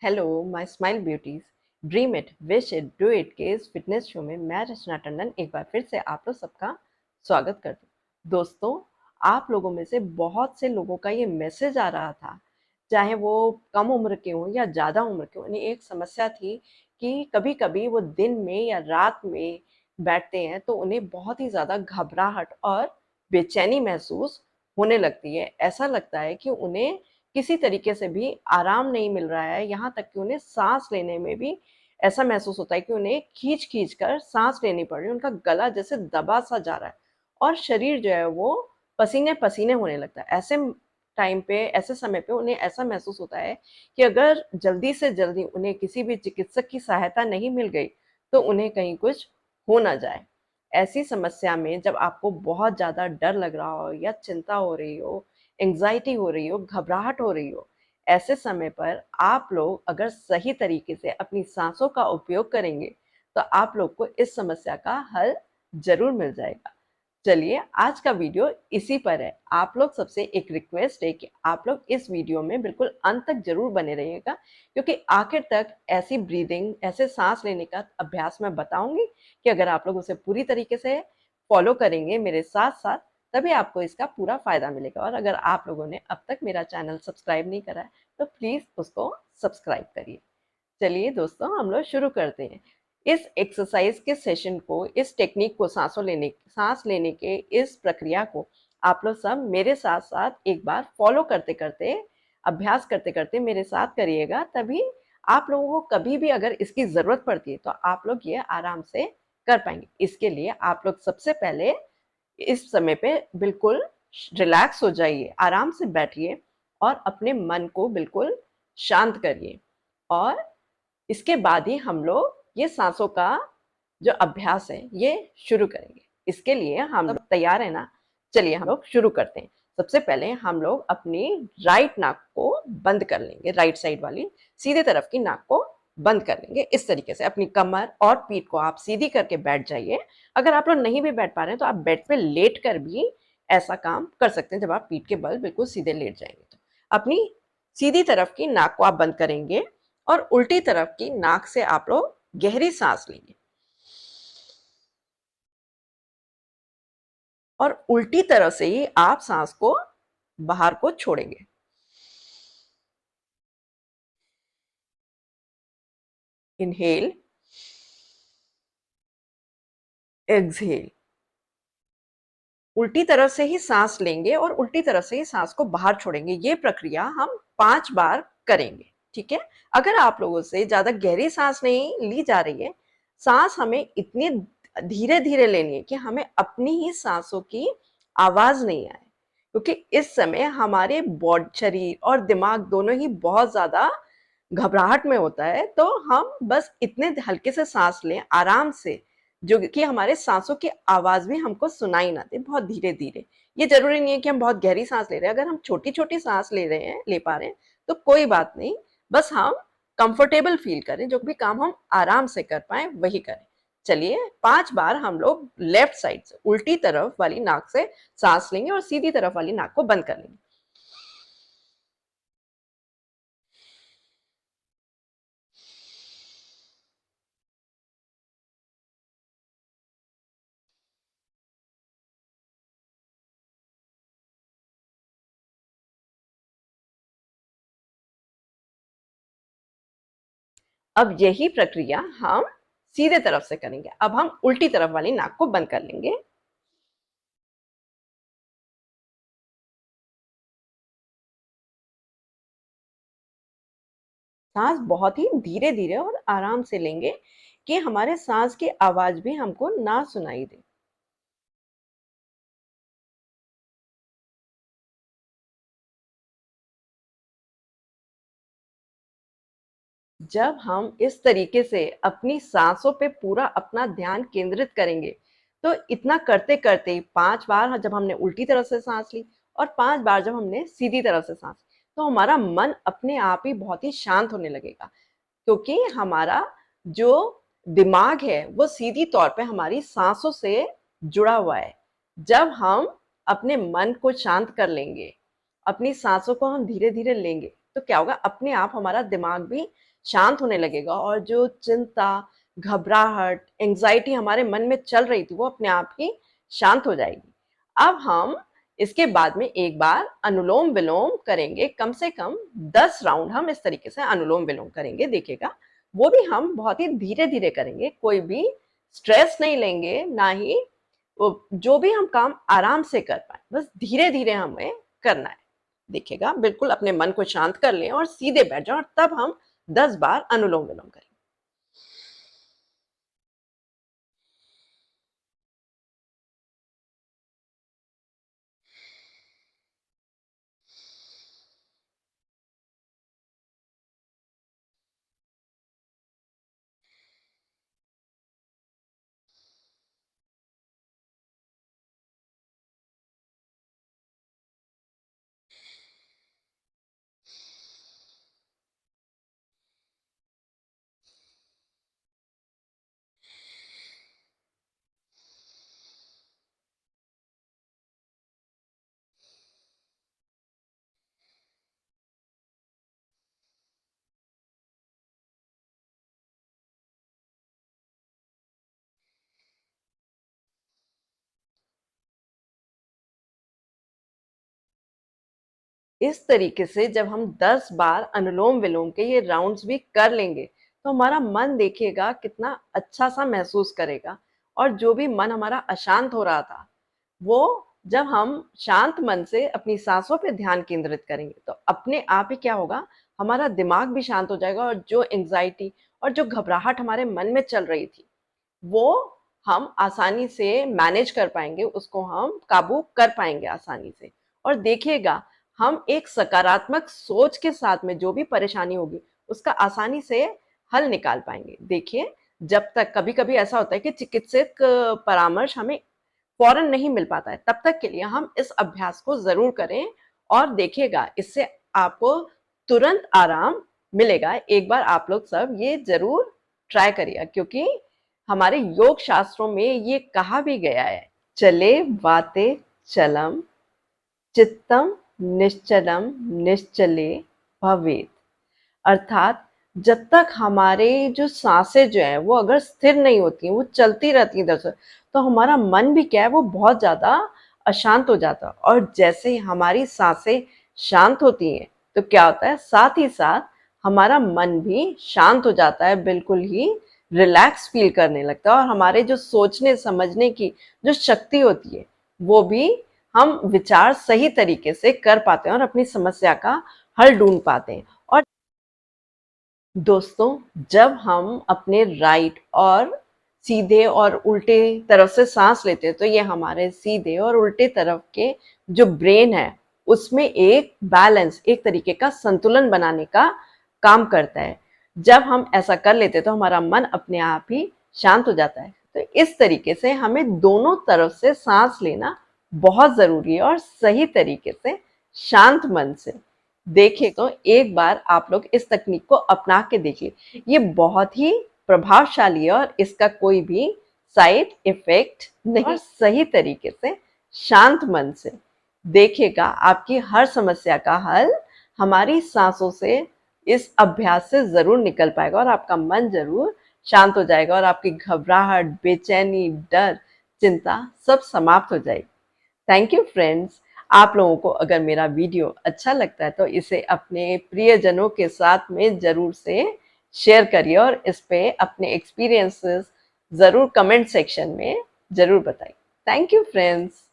Hello my smile beauties. Dream it, wish it, do it के इस fitness show में मैं रचना टंडन एक बार फिर से आप लोग सबका स्वागत करती हूँ। दोस्तों, आप लोगों में से बहुत से लोगों का ये मैसेज आ रहा था, चाहे वो कम उम्र के हों या ज़्यादा उम्र के हों। उन्हें एक समस्या थी कि कभी कभी वो दिन में या रात में बैठते हैं तो उन्हें बहुत ही ज़्यादा घबराहट और बेचैनी महसूस होने लगती है। ऐसा लगता है कि उन्हें किसी तरीके से भी आराम नहीं मिल रहा है, यहाँ तक कि उन्हें साँस लेने में भी ऐसा महसूस होता है कि उन्हें खींच-खींच कर साँस लेनी पड़ रही है, उनका गला जैसे दबा-सा जा रहा है और शरीर जो है वो पसीने-पसीने होने लगता है। ऐसे टाइम पे, ऐसे समय पे उन्हें ऐसा महसूस होता है कि अगर जल्दी से जल्दी उन्हें किसी भी चिकित्सक की सहायता नहीं मिल गई, तो उन्हें कहीं कुछ हो ना जाए। ऐसी समस्या में जब आपको बहुत ज़्यादा डर लग रहा हो या चिंता हो रही हो, एंग्जाइटी हो रही हो, घबराहट हो रही हो, ऐसे समय पर आप लोग अगर सही तरीके से अपनी सांसों का उपयोग करेंगे, तो आप लोग को इस समस्या का हल ज़रूर मिल जाएगा। चलिए, आज का वीडियो इसी पर है। आप लोग सबसे एक रिक्वेस्ट है कि आप लोग इस वीडियो में बिल्कुल अंत तक ज़रूर बने रहिएगा, क्योंकि आखिर तक ऐसी ब्रीदिंग, ऐसे सांस लेने का अभ्यास मैं बताऊँगी कि अगर आप लोग उसे पूरी तरीके से फॉलो करेंगे मेरे साथ-साथ, तभी आपको इसका पूरा फ़ायदा मिलेगा। और अगर आप लोगों ने अब तक मेरा चैनल सब्सक्राइब नहीं करा है, तो प्लीज़ उसको सब्सक्राइब करिए। चलिए दोस्तों, हम लोग शुरू करते हैं। इस एक्सरसाइज के सेशन को, इस टेक्निक को, सांस लेने के इस प्रक्रिया को आप लोग सब मेरे साथ-साथ एक बार फॉलो करते-करते, अभ्यास करते-करते मेरे साथ करिएगा, तभी आप लोगों को कभी भी अगर इसकी ज़रूरत पड़ती है, तो आप लोग ये आराम से कर पाएँगे। इसके लिए आप लोग सबसे पहले इस समय पे बिल्कुल रिलैक्स हो जाइए, आराम से बैठिए और अपने मन को बिल्कुल शांत करिए और इसके बाद ही हम लोग ये साँसों का जो अभ्यास है, ये शुरू करेंगे। इसके लिए हम सब तैयार हैं ना? चलिए हम लोग शुरू करते हैं। सबसे पहले हम लोग अपनी राइट नाक को बंद कर लेंगे, राइट साइड वाली सीधे तरफ की नाक को बंद कर लेंगे। इस तरीके से अपनी कमर और पीठ को आप सीधी करके बैठ जाइए। अगर आप लोग नहीं भी बैठ पा रहे हैं, तो आप बेड पे लेट कर भी ऐसा काम कर सकते हैं, जब आप पीठ के बल बिल्कुल सीधे लेट जाएँगे तो। अपनी सीधी तरफ की नाक को आप बंद करेंगे और उल्टी तरफ की नाक से आप लोग गहरी सांस लेंगे और उल्टी तरफ से ही आप सांस को बाहर को छोड़ेंगे। Inhale, exhale. उल्टी तरफ से ही सांस लेंगे और उल्टी तरफ से ही सांस को बाहर छोड़ेंगे। ये प्रक्रिया हम 5 बार करेंगे, ठीक है? अगर आप लोगों से ज़्यादा गहरी सांस नहीं ली जा रही है, सांस हमें इतनी धीरे-धीरे लेनी है कि हमें अपनी ही सांसों की आवाज़ नहीं आए। क्योंकि इस समय हमारे शरीर और दिमाग दोनों ही बहुत ज़्यादा घबराहट में होता है, तो हम बस इतने हल्के से सांस लें आराम से, जो कि हमारे सांसों की आवाज़ भी हमको सुनाई ना दे, बहुत धीरे-धीरे। ये ज़रूरी नहीं है कि हम बहुत गहरी सांस ले रहे हैं, अगर हम छोटी-छोटी सांस ले रहे हैं, ले पा रहे हैं, तो कोई बात नहीं, बस हम कंफर्टेबल फ़ील करें, जो भी काम हम आराम से कर पाएँ, वही करें। चलिए, 5 बार हम लोग लेफ्ट साइड से, उल्टी तरफ वाली नाक से सांस लेंगे और सीधी तरफ वाली नाक को बंद कर लेंगे। अब यही प्रक्रिया हम सीधे तरफ से करेंगे। अब हम उल्टी तरफ वाली नाक को बंद कर लेंगे। सांस बहुत ही धीरे-धीरे और आराम से लेंगे कि हमारे सांस की आवाज़ भी हमको ना सुनाई दे। जब हम इस तरीके से अपनी सांसों पे पूरा अपना ध्यान केंद्रित करेंगे, तो इतना करते-करते 5 बार जब हमने उल्टी तरफ से सांस ली और 5 बार जब हमने सीधी तरफ से सांस ली, तो हमारा मन अपने आप ही बहुत ही शांत होने लगेगा। क्योंकि हमारा जो दिमाग है वो सीधी तौर पे हमारी सांसों से जुड़ा हुआ है। जब हम अपने मन को शांत कर लेंगे, अपनी सांसों को हम धीरे-धीरे लेंगे, तो क्या होगा, अपने आप हमारा दिमाग भी शांत होने लगेगा और जो चिंता, घबराहट, एंग्जाइटी हमारे मन में चल रही थी वो अपने आप ही शांत हो जाएगी। अब हम इसके बाद में एक बार अनुलोम विलोम करेंगे, कम से कम 10 राउंड हम इस तरीके से अनुलोम विलोम करेंगे, देखिएगा। वो भी हम बहुत ही धीरे धीरे करेंगे, कोई भी स्ट्रेस नहीं लेंगे, ना ही जो भी हम काम आराम से कर पाए, बस धीरे धीरे हमें करना है। देखिएगा, बिल्कुल अपने मन को शांत कर लें और सीधे बैठ जाओ, और तब हम 10 बार अनुलोम विलोम करें। इस तरीके से जब हम 10 बार अनुलोम विलोम के ये राउंड्स भी कर लेंगे, तो हमारा मन देखिएगा कितना अच्छा सा महसूस करेगा। और जो भी मन हमारा अशांत हो रहा था, वो जब हम शांत मन से अपनी सांसों पे ध्यान केंद्रित करेंगे, तो अपने आप ही क्या होगा, हमारा दिमाग भी शांत हो जाएगा, और जो एंग्जाइटी और जो घबराहट हमारे मन में चल रही थी, वो हम आसानी से मैनेज कर पाएंगे, उसको हम काबू कर पाएंगे आसानी से। और देखिएगा, हम एक सकारात्मक सोच के साथ में जो भी परेशानी होगी, उसका आसानी से हल निकाल पाएंगे। देखिए, जब तक कभी कभी ऐसा होता है कि चिकित्सक परामर्श हमें फौरन नहीं मिल पाता है, तब तक के लिए हम इस अभ्यास को जरूर करें, और देखिएगा इससे आपको तुरंत आराम मिलेगा। एक बार आप लोग सब ये जरूर ट्राई करिए, क्योंकि हमारे योग शास्त्रों में ये कहा भी गया है, चले वाते चलम, चित्तम निश्चलम निश्चले भवेत। अर्थात जब तक हमारे जो सांसें जो है वो अगर स्थिर नहीं होती हैं, वो चलती रहती हैं इधर से, तो हमारा मन भी क्या है, वो बहुत ज्यादा अशांत हो जाता है। और जैसे ही हमारी सांसें शांत होती हैं, तो क्या होता है, साथ ही साथ हमारा मन भी शांत हो जाता है, बिल्कुल ही रिलैक्स फील करने लगता है। और हमारे जो सोचने समझने की जो शक्ति होती है, वो भी हम विचार सही तरीके से कर पाते हैं और अपनी समस्या का हल ढूंढ पाते हैं। और दोस्तों, जब हम अपने राइट और सीधे और उल्टे तरफ से सांस लेते हैं, तो ये हमारे सीधे और उल्टे तरफ के जो ब्रेन है, उसमें एक बैलेंस, एक तरीके का संतुलन बनाने का काम करता है। जब हम ऐसा कर लेते हैं, तो हमारा मन अपने आप ही शांत हो जाता है। तो इस तरीके से हमें दोनों तरफ से सांस लेना बहुत जरूरी है, और सही तरीके से शांत मन से। देखिए, तो एक बार आप लोग इस तकनीक को अपना के देखिए, ये बहुत ही प्रभावशाली है और इसका कोई भी साइड इफेक्ट नहीं। और सही तरीके से शांत मन से देखिएगा, आपकी हर समस्या का हल हमारी सांसों से, इस अभ्यास से जरूर निकल पाएगा, और आपका मन जरूर शांत हो जाएगा, और आपकी घबराहट, बेचैनी, डर, चिंता सब समाप्त हो जाएगी। Thank you friends. आप लोगों को अगर मेरा वीडियो अच्छा लगता है, तो इसे अपने प्रियजनों के साथ में जरूर से शेयर करिए, और इस पे अपने एक्सपीरियंसेस जरूर कमेंट सेक्शन में जरूर बताइए। Thank you friends.